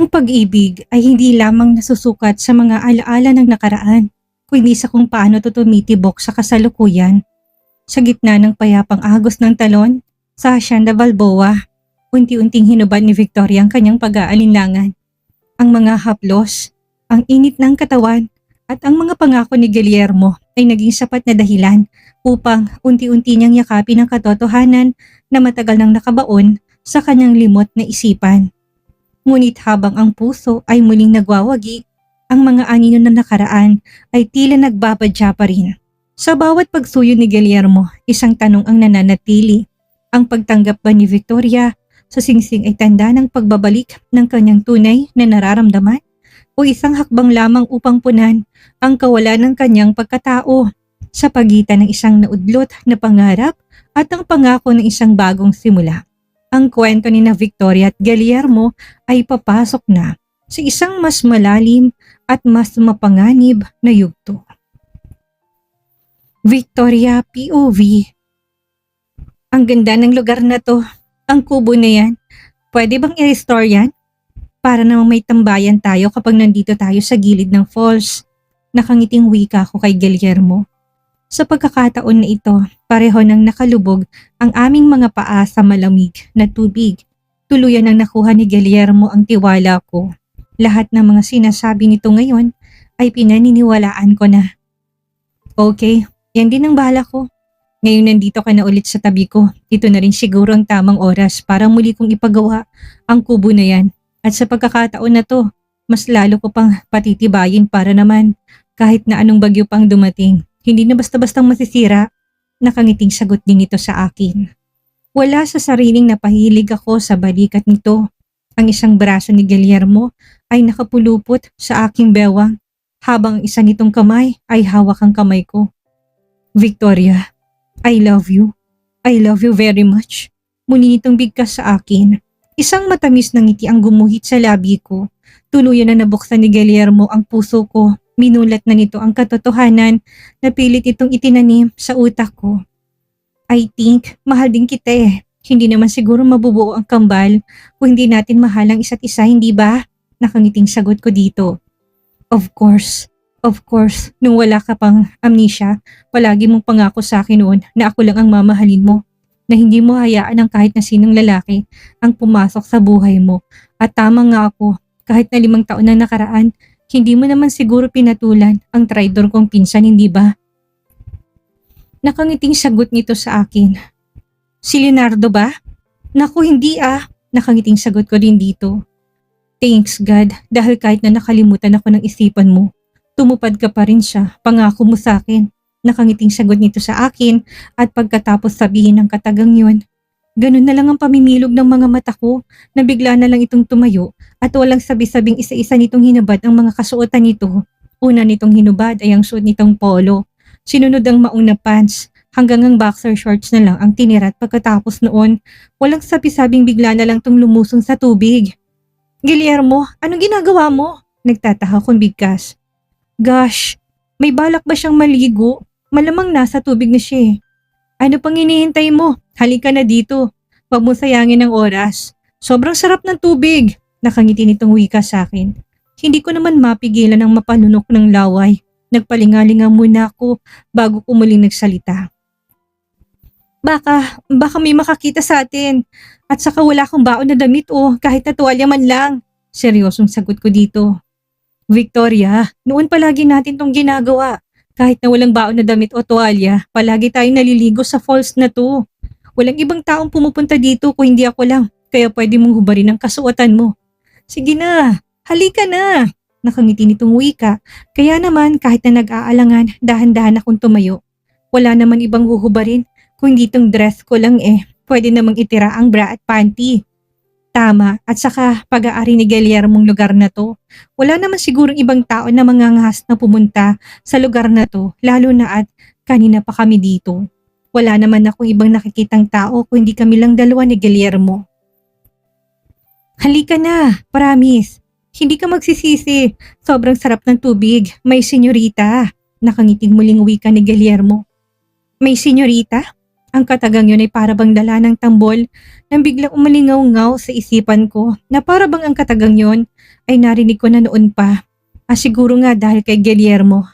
Ang pag-ibig ay hindi lamang nasusukat sa mga alaala ng nakaraan, kundi sa kung paano ito tumitibok sa kasalukuyan. Sa gitna ng payapang agos ng talon, sa Hacienda Balboa, unti-unting hinubad ni Victoria ang kanyang pag-aalinlangan. Ang mga haplos, ang init ng katawan, at ang mga pangako ni Guillermo ay naging sapat na dahilan upang unti-unti niyang yakapin ang katotohanan na matagal nang nakabaon sa kanyang limot na isipan. Ngunit habang ang puso ay muling nagwawagi, ang mga anino na nakaraan ay tila nagbabadya pa rin. Sa bawat pagsuyo ni Guillermo, isang tanong ang nananatili. Ang pagtanggap ba ni Victoria sa singsing ay tanda ng pagbabalik ng kanyang tunay na nararamdaman? O isang hakbang lamang upang punan ang kawalan ng kanyang pagkatao sa pagitan ng isang naudlot na pangarap at ang pangako ng isang bagong simula? Ang kwento ni na Victoria at Guillermo ay papasok na sa isang mas malalim at mas mapanganib na yugto. Victoria POV. Ang ganda ng lugar na to. Ang kubo na yan. Pwede bang i-restore yan? Para namang may tambayan tayo kapag nandito tayo sa gilid ng falls. Nakangiting wika ko kay Guillermo. Sa pagkakataon na ito, pareho nang nakalubog ang aming mga paa sa malamig na tubig. Tuluyan nang nakuha ni Guillermo ang tiwala ko. Lahat ng mga sinasabi nito ngayon ay pinaniniwalaan ko na. Okay, yan din ang bala ko. Ngayon nandito ka na ulit sa tabi ko. Ito na rin siguro ang tamang oras para muli kong ipagawa ang kubo na yan. At sa pagkakataon na to, mas lalo ko pang patitibayin para naman kahit na anong bagyo pang dumating. Hindi na basta-bastang masisira. Nakangiting sagot din ito sa akin. Wala sa sariling napahilig ako sa balikat nito. Ang isang braso ni Guillermo ay nakapulupot sa aking bewang habang isa nitong kamay ay hawak ang kamay ko. Victoria, I love you. I love you very much. Muli nitong bigkas sa akin. Isang matamis na ngiti ang gumuhit sa labi ko. Tuluyan na nabuksan ni Guillermo ang puso ko. Minulat na nito ang katotohanan na pilit itong itinanim sa utak ko. I think, mahal din kita eh. Hindi naman siguro mabubuo ang kambal kung hindi natin mahal ang isa't isa, hindi ba? Nakangiting sagot ko dito. Of course, nung wala ka pang amnesia, palagi mong pangako sa akin noon na ako lang ang mamahalin mo. Na hindi mo hayaan ang kahit na sinong lalaki ang pumasok sa buhay mo. At tama nga ako, kahit na 5 taon na nakaraan, hindi mo naman siguro pinatulan ang traidor kong pinsan, hindi ba? Nakangiting sagot nito sa akin. Si Leonardo ba? Naku, hindi ah. Nakangiting sagot ko din dito. Thanks God, dahil kahit na nakalimutan ako ng isipan mo, tumupad ka pa rin siya, pangako mo sa akin. Nakangiting sagot nito sa akin at pagkatapos sabihin ng katagang yun, ganun na lang ang pamimilog ng mga mata ko na bigla na lang itong tumayo at walang sabi-sabing isa-isa nitong hinubad ang mga kasuotan nito. Una nitong hinubad ay ang suot nitong polo. Sinunod ang maong na pants hanggang ang boxer shorts na lang ang tinira at pagkatapos noon, walang sabi-sabing bigla na lang itong lumusong sa tubig. Guillermo, anong ginagawa mo? Nagtataka kong bigkas. Gosh, may balak ba siyang maligo? Malamang nasa tubig na siya eh. Ano pang hinihintay mo? Halika na dito. Huwag mo sayangin ang oras. Sobrang sarap ng tubig. Nakangiti nitong wika sa akin. Hindi ko naman mapigilan ang mapanunok ng laway. Nagpalingalinga muna ako bago ko muling nagsalita. Baka may makakita sa atin. At saka wala akong baon na damit o kahit na tuwalya man lang. Seryosong sagot ko dito. Victoria, noon palagi natin tong ginagawa. Kahit na walang baon na damit o tuwalya, palagi tayong naliligo sa falls na to. Walang ibang taong pumupunta dito kung hindi ako lang, kaya pwede mong hubarin ang kasuotan mo. Sige na, halika na. Nakangiti nitong wika, kaya naman kahit na nag-aalangan, dahan-dahan akong tumayo. Wala naman ibang huhubarin, kung hindi tong dress ko lang eh, pwede namang itira ang bra at panty. Tama, at saka pag-aari ni Guillermong lugar na to. Wala naman sigurong ibang tao na mangangahas na pumunta sa lugar na to, lalo na at kanina pa kami dito. Wala naman akong ibang nakikitang tao kung hindi kami lang dalawa ni Guillermo. Halika na, promise. Hindi ka magsisisi. Sobrang sarap ng tubig. May senyorita. Nakangiting muling wika ni Guillermo. May senyorita? Ang katagang yun ay para bang dala ng tambol nang biglang umalingaw-ngaw sa isipan ko na para bang ang katagang yun ay narinig ko na noon pa. Siguro nga dahil kay Guillermo.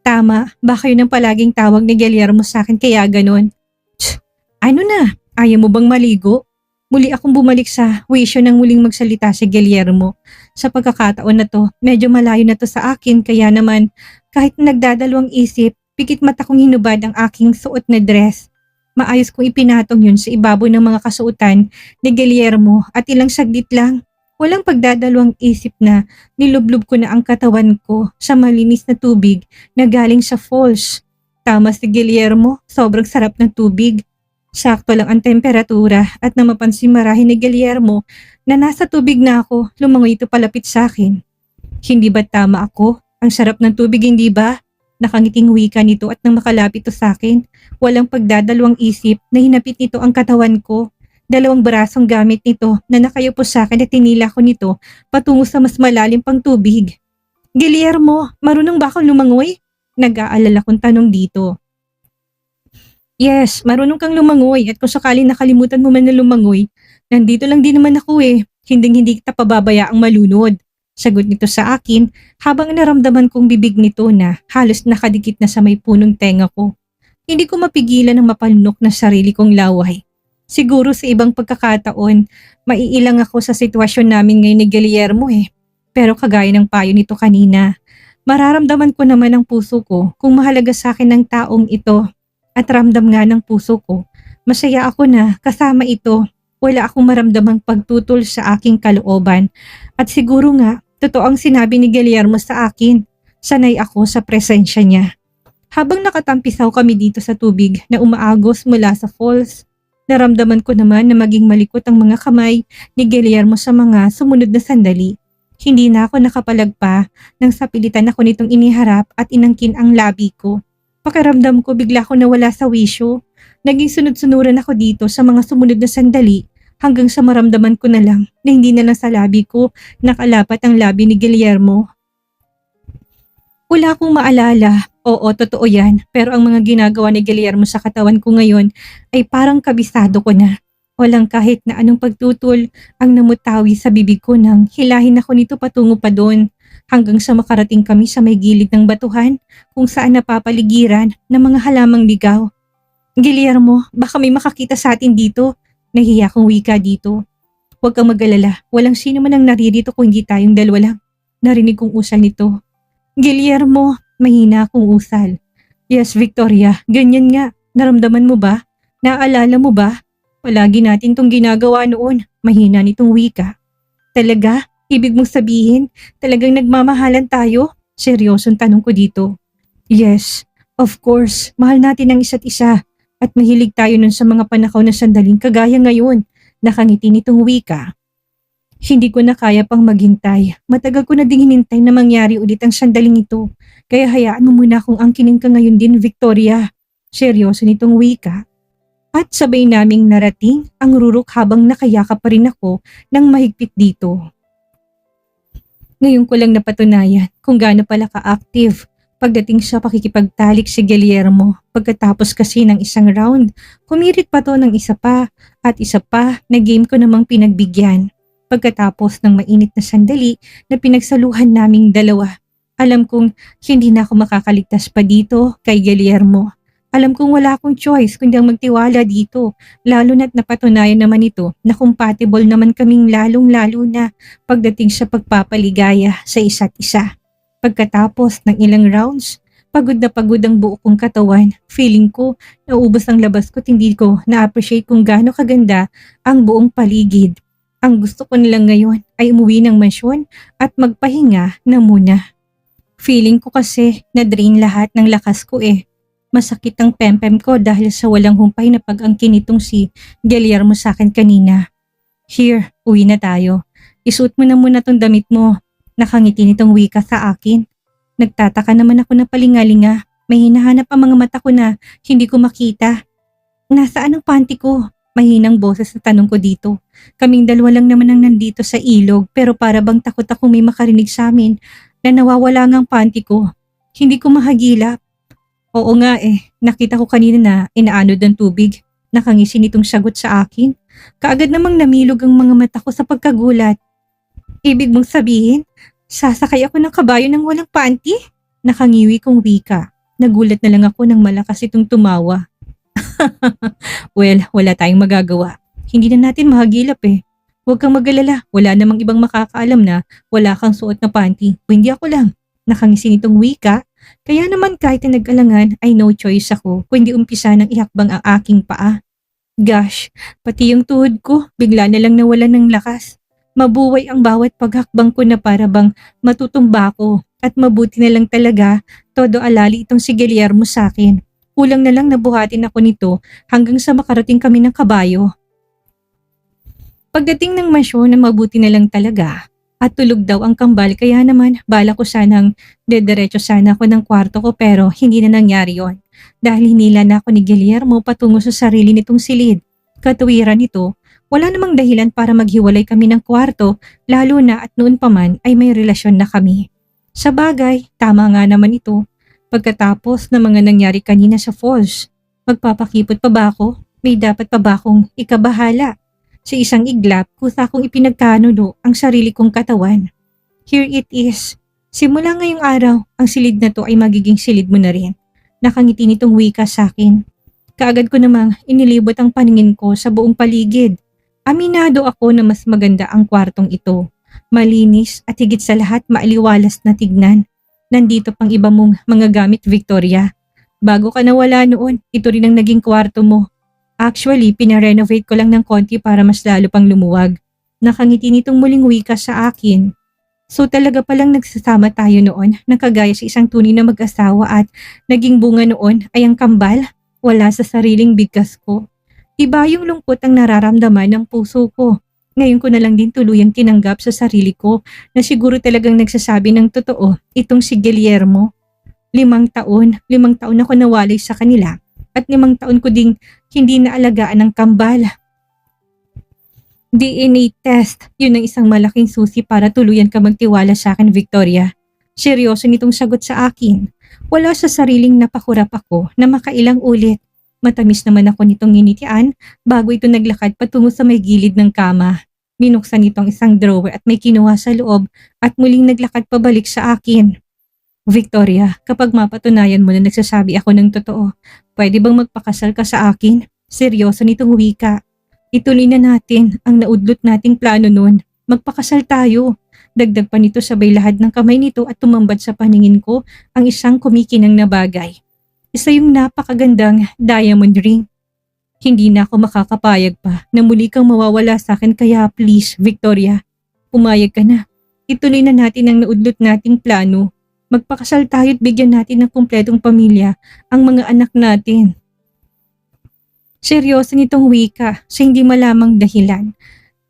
Tama, baka yun ang palaging tawag ni Guillermo sa akin kaya ganun. Tsk, ano na? Ayaw mo bang maligo? Muli akong bumalik sa wisyo ng muling magsalita si Guillermo. Sa pagkakataon na to, medyo malayo na to sa akin kaya naman kahit nagdadalawang isip, pikit mata kong hinubad ang aking suot na dress. Maayos kong ipinatong yun sa ibabaw ng mga kasuotan ni Guillermo at ilang saglit lang, walang pagdadalawang isip na nilublob ko na ang katawan ko sa malinis na tubig na galing sa falls. Tama si Guillermo, sobrang sarap ng tubig. Sakto lang ang temperatura at nang mapansin marahil ni Guillermo na nasa tubig na ako, lumangoy ito palapit sa akin. Hindi ba tama ako? Ang sarap ng tubig, hindi ba? Nakangiting wika nito at nang makalapit ito sa akin, walang pagdadalawang isip na hinapit nito ang katawan ko. Dalawang brasong gamit nito na nakayupo sa akin at tinila ko nito patungo sa mas malalim pang tubig. Guillermo, marunong ba akong lumangoy? Nag-aalala kong tanong dito. Yes, marunong kang lumangoy at kung sakaling nakalimutan mo man na lumangoy, nandito lang din naman ako eh. Hinding-hindi kita pababayaang malunod. Sagot nito sa akin habang naramdaman kong bibig nito na halos nakadikit na sa may punong tenga ko. Hindi ko mapigilan ang mapalunok na sarili kong laway. Siguro sa ibang pagkakataon, maiilang ako sa sitwasyon namin ngayon ni Guillermo eh. Pero kagaya ng payo nito kanina, mararamdaman ko naman ang puso ko kung mahalaga sa akin ng taong ito. At ramdam nga ng puso ko, masaya ako na kasama ito, wala akong maramdamang pagtutol sa aking kalooban. At siguro nga, totoo ang sinabi ni Guillermo sa akin, sanay ako sa presensya niya. Habang nakatampisaw kami dito sa tubig na umaagos mula sa falls, naramdaman ko naman na maging malikot ang mga kamay ni Guillermo sa mga sumunod na sandali. Hindi na ako nakapalagpa nang sapilitan ako nitong iniharap at inangkin ang labi ko. Pakiramdam ko bigla ako nawala sa wisyo. Naging sunod-sunuran ako dito sa mga sumunod na sandali hanggang sa maramdaman ko na lang na hindi na lang sa labi ko nakalapat ang labi ni Guillermo. Wala akong maalala. Oo, totoo yan. Pero ang mga ginagawa ni Guillermo sa katawan ko ngayon ay parang kabisado ko na. Walang kahit na anong pagtutol ang namutawi sa bibig ko nang hilahin ako nito patungo pa doon. Hanggang sa makarating kami sa may gilid ng batuhan kung saan napapaligiran ng mga halamang ligaw. Guillermo, baka may makakita sa atin dito. Nahiya kong wika dito. Huwag kang mag-alala, walang sino man ang naririto kung hindi tayong dalawa lang. Narinig kong usal nito. Guillermo, mahina akong usal. Yes, Victoria, ganyan nga. Naramdaman mo ba? Naaalala mo ba? Palagi natin tong ginagawa noon. Mahina nitong wika. Talaga? Ibig mong sabihin, talagang nagmamahalan tayo? Seryosong tanong ko dito. Yes, of course, mahal natin ang isa't isa at mahilig tayo nun sa mga panahon na sandaling kagaya ngayon, nakangiti nitong wika. Hindi ko na kaya pang maghintay. Matagal ko na ding hinintay na mangyari ulit ang sandaling ito. Kaya hayaan mo muna akong angkinin ka ngayon din, Victoria. Seryoso nitong wika. At sabay naming narating ang rurok habang nakayakap pa rin ako ng mahigpit dito. Ngayon ko lang napatunayan kung gaano pala ka-active pagdating sa pakikipagtalik si Guillermo. Pagkatapos kasi ng isang round, kumirit pa to ng isa pa at isa pa na game ko namang pinagbigyan. Pagkatapos ng mainit na sandali na pinagsaluhan naming dalawa, alam kong hindi na ako makakaligtas pa dito kay Guillermo. Alam kong wala akong choice kundi ang magtiwala dito, lalo na't napatunayan naman ito na compatible naman kaming lalong-lalo na pagdating sa pagpapaligaya sa isa't isa. Pagkatapos ng ilang rounds, pagod na pagod ang buo kong katawan. Feeling ko naubos ang labas ko at hindi ko na-appreciate kung gaano kaganda ang buong paligid. Ang gusto ko nilang ngayon ay umuwi ng mansyon at magpahinga na muna. Feeling ko kasi na-drain lahat ng lakas ko eh. Masakit ang pempem ko dahil sa walang humpay na pag-angkin nitong si Guillermo sa akin kanina. Here, uwi na tayo. Isuot mo na muna tong damit mo. Nakangiti nitong wika sa akin. Nagtataka naman ako na palingalinga. May hinahanap ang mga mata ko na hindi ko makita. Nasaan ang panty ko? Mahinang boses na tanong ko dito. Kaming dalawa lang naman ang nandito sa ilog pero para bang takot ako may makarinig sa amin na nawawala ngang panty ko. Hindi ko mahagilap. Oo nga nakita ko kanina na inaanod ng tubig. Nakangisi nitong sagot sa akin. Kaagad namang namilog ang mga mata ko sa pagkagulat. Ibig mong sabihin, sasakay ako ng kabayo ng walang panty? Nakangiwi kong wika. Nagulat na lang ako nang malakas itong tumawa. Well, wala tayong magagawa. Hindi na natin mahagilap eh. Huwag kang mag-alala, wala namang ibang makakaalam na wala kang suot na panty. Hindi ako lang. Nakangisi nitong wika, kaya naman kahit na nag-alangan ay no choice ako kundi umpisa ng ihakbang ang aking paa. Gosh, pati yung tuhod ko bigla na lang nawalan ng lakas. Mabuway ang bawat paghakbang ko na para bang matutumba ko at mabuti na lang talaga todo alali itong si Guillermo sa akin. Kulang na lang nabuhatin ako nito hanggang sa makarating kami ng kabayo. Pagdating ng mansyon na mabuti na lang talaga at tulog daw ang kambal kaya naman bala ko sanang dediretso sana ako ng kwarto ko pero hindi na nangyari yon. Dahil hinila na ako ni Guillermo patungo sa sarili nitong silid. Katuwiran nito, wala namang dahilan para maghiwalay kami ng kwarto lalo na at noon pa man ay may relasyon na kami. Sa bagay, tama nga naman ito. Pagkatapos ng mga nangyari kanina sa falls, magpapakipot pa ba ako? May dapat pa ba akong ikabahala? Sa isang iglap, kusa kong ipinagkanulo ang sarili kong katawan. Here it is. Simula ngayong araw, ang silid na to ay magiging silid mo na rin. Nakangiti nitong wika sa akin. Kaagad ko namang inilibot ang paningin ko sa buong paligid. Aminado ako na mas maganda ang kwartong ito. Malinis at higit sa lahat maaliwalas na tignan. Nandito pang iba mong mga gamit, Victoria. Bago ka nawala noon, ito rin ang naging kwarto mo. Actually, pinarenovate ko lang ng konti para mas lalo pang lumuwag. Nakangiti nitong muling wika sa akin. So talaga palang nagsasama tayo noon na kagaya sa isang tunay na mag-asawa at naging bunga noon ay ang kambal, wala sa sariling bigkas ko. Iba yung lungkot ang nararamdaman ng puso ko. Ngayon ko na lang din tuluyang tinanggap sa sarili ko na siguro talagang nagsasabi ng totoo itong si Guillermo. 5 taon ako nawalay sa kanila at 5 taon ko ding hindi naalagaan ng kambal. DNA test, yun ang isang malaking susi para tuluyan ka magtiwala sa akin, Victoria. Seryoso nitong sagot sa akin. Wala sa sariling napakurap ako na makailang ulit. Matamis naman ako nitong nginitian bago ito naglakad patungo sa may gilid ng kama. Binuksan nitong isang drawer at may kinuha sa loob at muling naglakad pabalik sa akin. Victoria, kapag mapatunayan mo na nagsasabi ako ng totoo, pwede bang magpakasal ka sa akin? Seryoso nitong wika. Ituloy na natin ang naudlot nating plano noon. Magpakasal tayo. Dagdag pa nito sabay lahad ng kamay nito at tumambad sa paningin ko ang isang kumikinang na bagay. Isa yung napakagandang diamond ring. Hindi na ako makakapayag pa na muli kang mawawala sa akin kaya please, Victoria, pumayag ka na. Ituloy na natin ang naudlot nating plano. Magpakasal tayo at bigyan natin ng kumpletong pamilya ang mga anak natin. Seryoso nitong wika sa hindi malamang dahilan.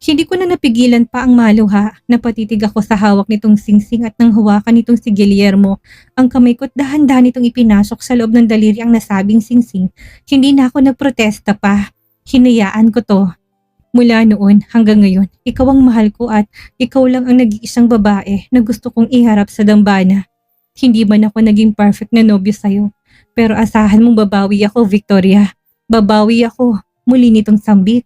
Hindi ko na napigilan pa ang maluha. Napatitig ako sa hawak nitong singsing at nang hawakan nitong si Guillermo. Ang kamay ko't dahan-dahan nitong ipinasok sa loob ng daliri ang nasabing singsing. Hindi na ako nagprotesta pa. Hinayaan ko to. Mula noon hanggang ngayon, ikaw ang mahal ko at ikaw lang ang nag-iisang babae na gusto kong iharap sa dambana. Hindi man ako naging perfect na nobyo sa'yo. Pero asahan mong babawi ako, Victoria. Babawi ako, muli nitong sambit.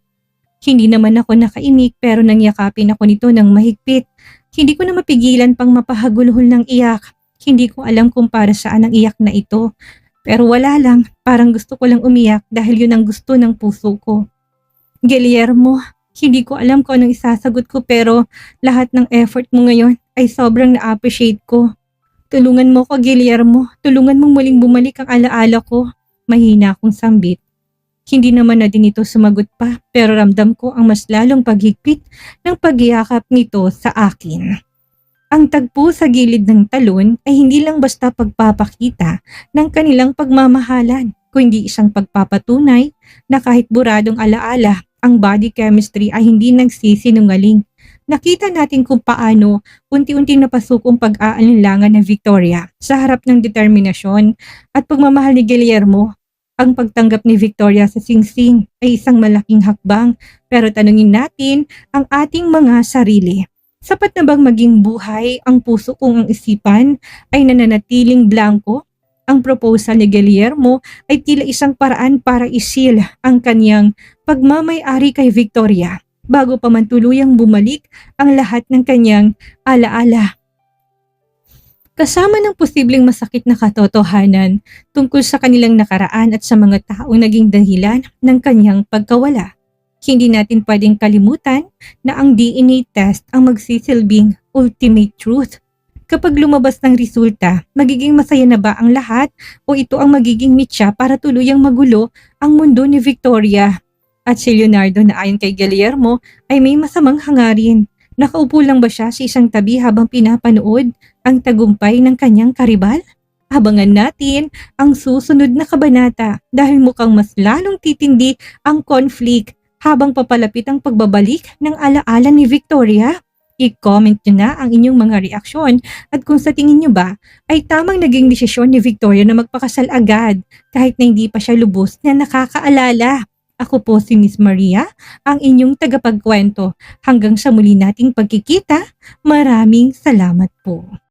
Hindi naman ako nakainik pero nangyakapin ako nito ng mahigpit. Hindi ko na mapigilan pang mapahagulhol ng iyak. Hindi ko alam kung para saan ang iyak na ito. Pero wala lang, parang gusto ko lang umiyak dahil yun ang gusto ng puso ko. Guillermo, hindi ko alam kung anong isasagot ko pero lahat ng effort mo ngayon ay sobrang na-appreciate ko. Tulungan mo ko, Guillermo. Tulungan mong muling bumalik ang alaala ko. Mahina akong sambit. Hindi naman na din ito sumagot pa pero ramdam ko ang mas lalong paghigpit ng pagyakap nito sa akin. Ang tagpo sa gilid ng talon ay hindi lang basta pagpapakita ng kanilang pagmamahalan, kundi isang pagpapatunay na kahit buradong alaala, ang body chemistry ay hindi nagsisinungaling. Nakita natin kung paano unti-unting napasok ang pag-aalinlangan ng Victoria sa harap ng determinasyon at pagmamahal ni Guillermo. Ang pagtanggap ni Victoria sa singsing ay isang malaking hakbang pero tanungin natin ang ating mga sarili. Sapat na bang maging buhay ang puso kung ang isipan ay nananatiling blanko? Ang proposal ni Guillermo ay tila isang paraan para isil ang kanyang pagmamay-ari kay Victoria bago pa man tuluyang bumalik ang lahat ng kanyang alaala. Kasama ng posibleng masakit na katotohanan tungkol sa kanilang nakaraan at sa mga taong naging dahilan ng kanyang pagkawala. Hindi natin pwedeng kalimutan na ang DNA test ang magsisilbing ultimate truth. Kapag lumabas ng resulta, magiging masaya na ba ang lahat o ito ang magiging mitya para tuluyang magulo ang mundo ni Victoria? At si Leonardo na ayon kay Guillermo ay may masamang hangarin. Nakaupo lang ba siya sa isang tabi habang pinapanood ang tagumpay ng kanyang karibal? Abangan natin ang susunod na kabanata dahil mukhang mas lalong titindi ang conflict habang papalapit ang pagbabalik ng alaala ni Victoria. I-comment nyo na ang inyong mga reaksyon at kung sa tingin nyo ba ay tamang naging desisyon ni Victoria na magpakasal agad kahit na hindi pa siya lubos na nakakaalala. Ako po si Miss Maria, ang inyong tagapagkwento. Hanggang sa muli nating pagkikita, maraming salamat po.